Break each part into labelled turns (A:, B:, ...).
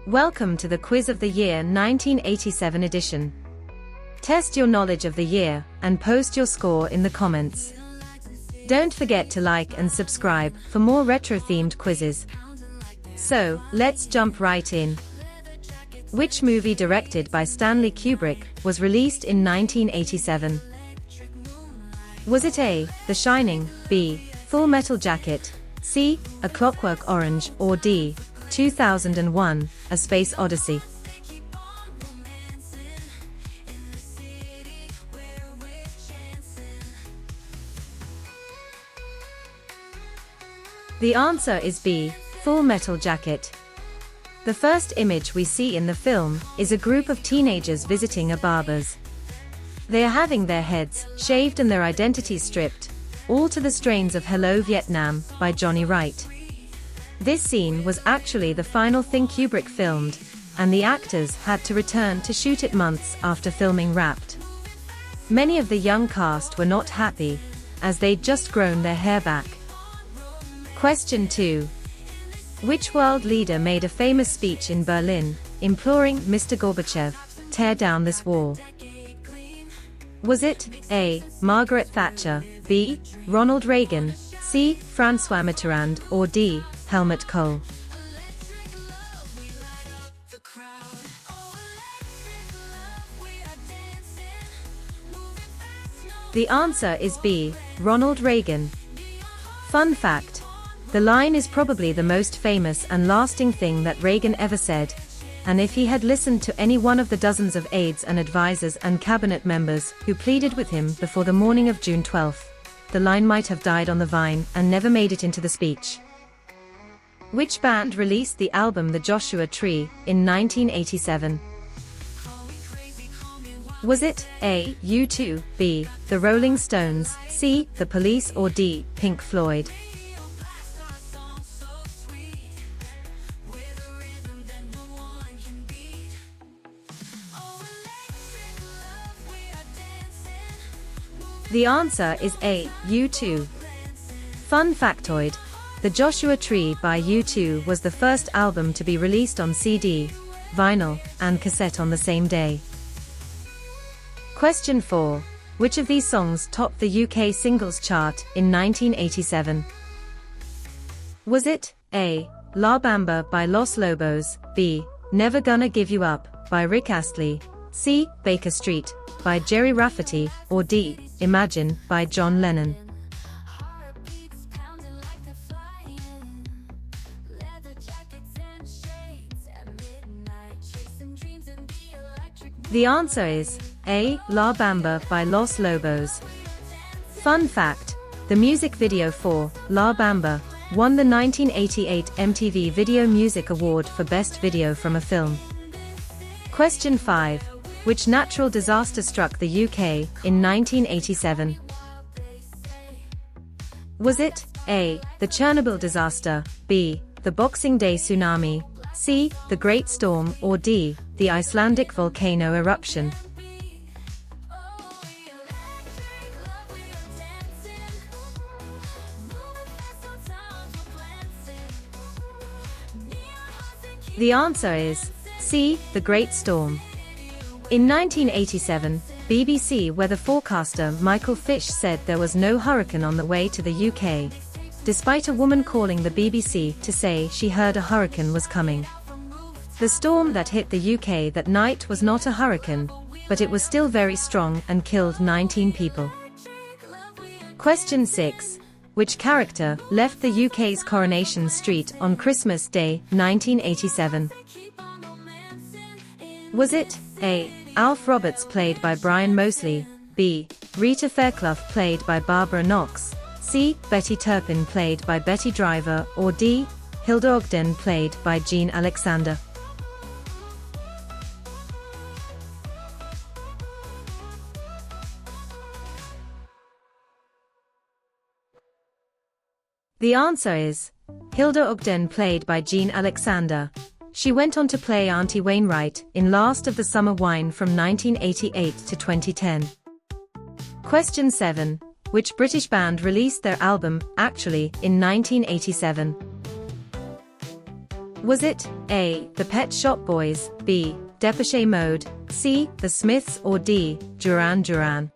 A: Welcome to the Quiz of the Year 1987 edition. Test your knowledge of the year and post your score in the comments. Don't forget to like and subscribe for more retro-themed quizzes. So, let's jump right in. Which movie directed by Stanley Kubrick was released in 1987? Was it A, The Shining, B, Full Metal Jacket, C, A Clockwork Orange, or D, 2001, A Space Odyssey? The answer is B, Full Metal Jacket. The first image we see in the film is a group of teenagers visiting a barber's. They are having their heads shaved and their identities stripped, all to the strains of Hello Vietnam by Johnny Wright. This scene was actually the final thing Kubrick filmed, and the actors had to return to shoot it months after filming wrapped. Many of the young cast were not happy, as they'd just grown their hair back. Question 2. Which world leader made a famous speech in Berlin, imploring Mr. Gorbachev, tear down this wall? Was it A, Margaret Thatcher, B, Ronald Reagan, C, François Mitterrand, or D, Helmut Kohl? The answer is B, Ronald Reagan. Fun fact: the line is probably the most famous and lasting thing that Reagan ever said, and if he had listened to any one of the dozens of aides and advisors and cabinet members who pleaded with him before the morning of June 12, the line might have died on the vine and never made it into the speech. Which band released the album The Joshua Tree in 1987? Was it A, U2, B, The Rolling Stones, C, The Police, or D, Pink Floyd? The answer is A, U2. Fun factoid: The Joshua Tree by U2 was the first album to be released on CD, vinyl, and cassette on the same day. Question 4. Which of these songs topped the UK singles chart in 1987? Was it A, La Bamba by Los Lobos, B, Never Gonna Give You Up by Rick Astley, C, Baker Street by Jerry Rafferty, or D, Imagine by John Lennon? The answer is A, La Bamba by Los Lobos. Fun fact: the music video for La Bamba won the 1988 MTV Video Music Award for Best Video from a Film. Question 5. Which natural disaster struck the UK in 1987? Was it A, the Chernobyl disaster, B, the Boxing Day tsunami, C, the Great Storm, or D, the Icelandic volcano eruption? The answer is C, the Great Storm. In 1987, BBC weather forecaster Michael Fish said there was no hurricane on the way to the UK, despite a woman calling the BBC to say she heard a hurricane was coming. The storm that hit the UK that night was not a hurricane, but it was still very strong and killed 19 people. Question 6. Which character left the UK's Coronation Street on Christmas Day, 1987? Was it A, Alf Roberts played by Brian Moseley, B, Rita Fairclough played by Barbara Knox, C, Betty Turpin played by Betty Driver, or D, Hilda Ogden played by Jean Alexander? The answer is Hilda Ogden played by Jean Alexander. She went on to play Auntie Wainwright in Last of the Summer Wine from 1988 to 2010. Question 7. Which British band released their album, Actually, in 1987? Was it A. The Pet Shop Boys, B. Depeche Mode, C. The Smiths, or D. Duran Duran?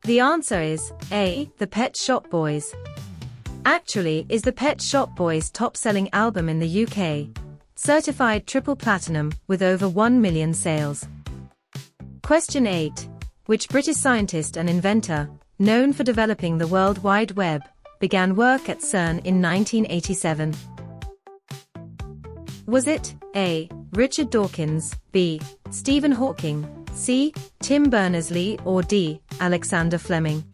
A: The answer is A. The Pet Shop Boys. Actually, is the Pet Shop Boys' top-selling album in the UK, certified triple platinum with over 1 million sales. Question 8. Which British scientist and inventor, known for developing the World Wide Web, began work at CERN in 1987? Was it A. Richard Dawkins, B. Stephen Hawking, C. Tim Berners-Lee, or D. Alexander Fleming?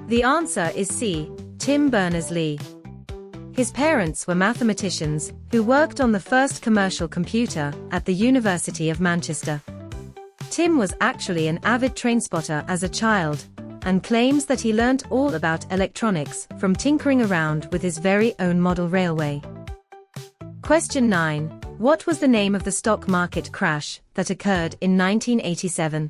A: The answer is C. Tim Berners-Lee. His parents were mathematicians who worked on the first commercial computer at the University of Manchester. Tim was actually an avid trainspotter as a child, and claims that he learnt all about electronics from tinkering around with his very own model railway. Question 9. What was the name of the stock market crash that occurred in 1987?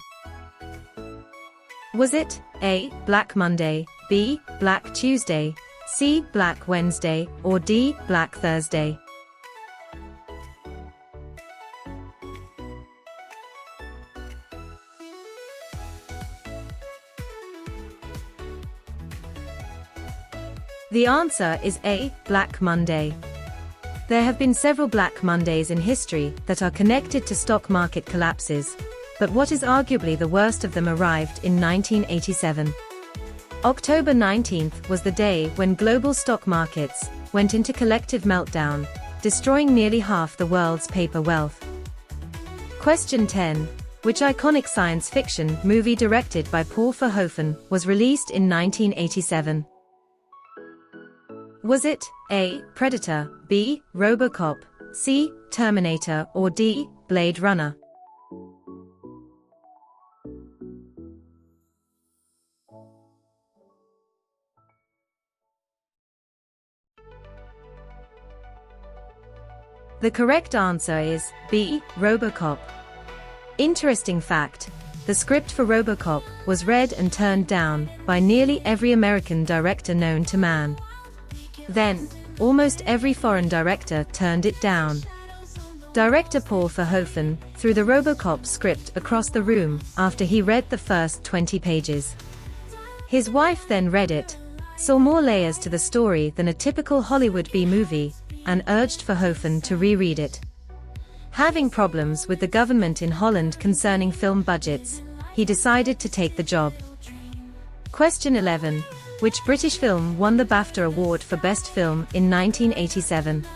A: Was it A. Black Monday, B. Black Tuesday, C. Black Wednesday, or D. Black Thursday? The answer is A. Black Monday. There have been several Black Mondays in history that are connected to stock market collapses, but what is arguably the worst of them arrived in 1987. October 19th was the day when global stock markets went into collective meltdown, destroying nearly half the world's paper wealth. Question 10. Which iconic science fiction movie directed by Paul Verhoeven was released in 1987? Was it A. Predator, B. RoboCop, C. Terminator, or D. Blade Runner? The correct answer is B. RoboCop. Interesting fact, the script for RoboCop was read and turned down by nearly every American director known to man. Then, almost every foreign director turned it down. Director Paul Verhoeven threw the RoboCop script across the room after he read the first 20 pages. His wife then read it, saw more layers to the story than a typical Hollywood B-movie, and urged Verhoeven to reread it. Having problems with the government in Holland concerning film budgets, he decided to take the job. Question 11. Which British film won the BAFTA Award for Best Film in 1987?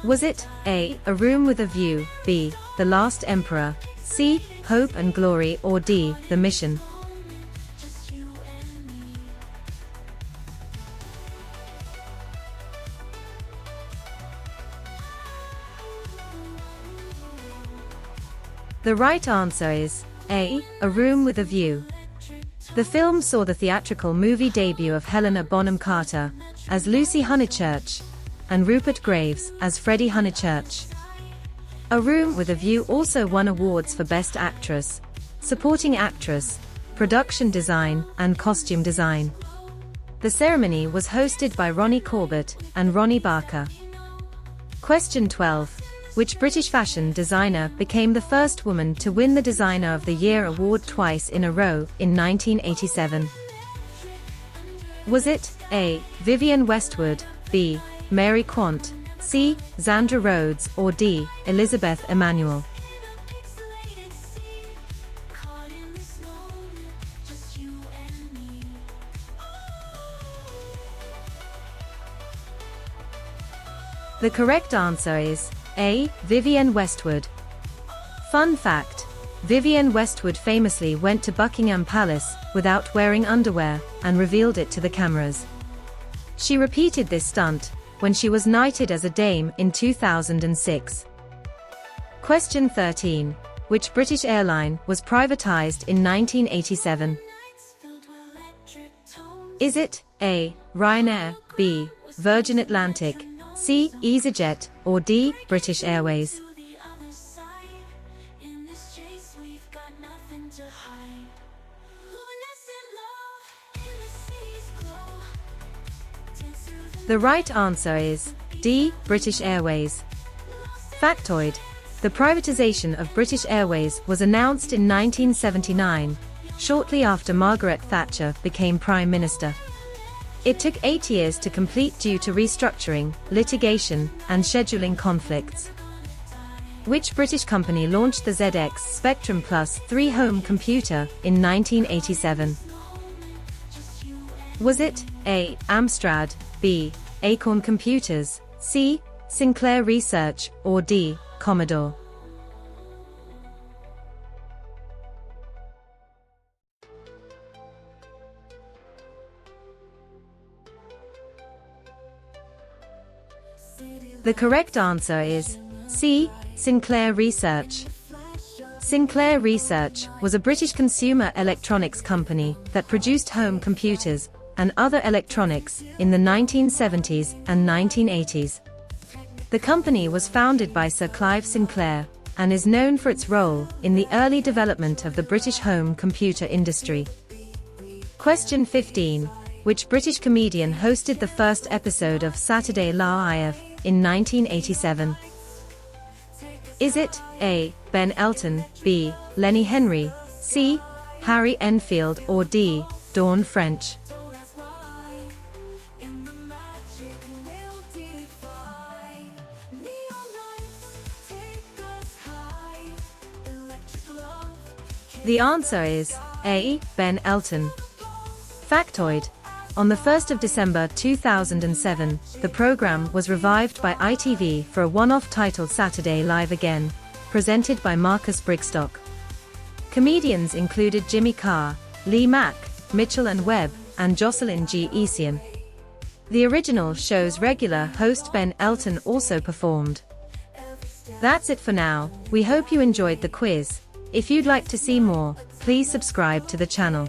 A: Was it A. A Room with a View, B. The Last Emperor, C. Hope and Glory, or D. The Mission? The right answer is A. A Room with a View. The film saw the theatrical movie debut of Helena Bonham Carter as Lucy Honeychurch and Rupert Graves as Freddie Honeychurch. A Room with a View also won awards for Best Actress, Supporting Actress, Production Design, and Costume Design. The ceremony was hosted by Ronnie Corbett and Ronnie Barker. Question 12. Which British fashion designer became the first woman to win the Designer of the Year award twice in a row in 1987? Was it A. Vivienne Westwood, B. Mary Quant, C. Zandra Rhodes, or D. Elizabeth Emanuel? The correct answer is A. Vivienne Westwood. Fun fact, Vivienne Westwood famously went to Buckingham Palace without wearing underwear and revealed it to the cameras. She repeated this stunt when she was knighted as a dame in 2006. Question 13. Which British airline was privatized in 1987? Is it A. Ryanair, B. Virgin Atlantic, C. EasyJet, or D. British Airways? The right answer is D. British Airways. Factoid: the privatization of British Airways was announced in 1979, shortly after Margaret Thatcher became Prime Minister. It took 8 years to complete due to restructuring, litigation, and scheduling conflicts. Which British company launched the ZX Spectrum Plus 3 home computer in 1987? Was it A. Amstrad, B. Acorn Computers, C. Sinclair Research, or D. Commodore? The correct answer is C. Sinclair Research. Sinclair Research was a British consumer electronics company that produced home computers and other electronics in the 1970s and 1980s. The company was founded by Sir Clive Sinclair and is known for its role in the early development of the British home computer industry. Question 15. Which British comedian hosted the first episode of Saturday Live in 1987? Is it A. Ben Elton, B. Lenny Henry, C. Harry Enfield, or D. Dawn French? The answer is A. Ben Elton. Factoid: on the 1st of December 2007, the program was revived by ITV for a one-off titled Saturday Live Again, presented by Marcus Brigstock. Comedians included Jimmy Carr, Lee Mack, Mitchell and Webb, and Jocelyn G. Easian. The original show's regular host Ben Elton also performed. That's it for now. We hope you enjoyed the quiz. If you'd like to see more, please subscribe to the channel.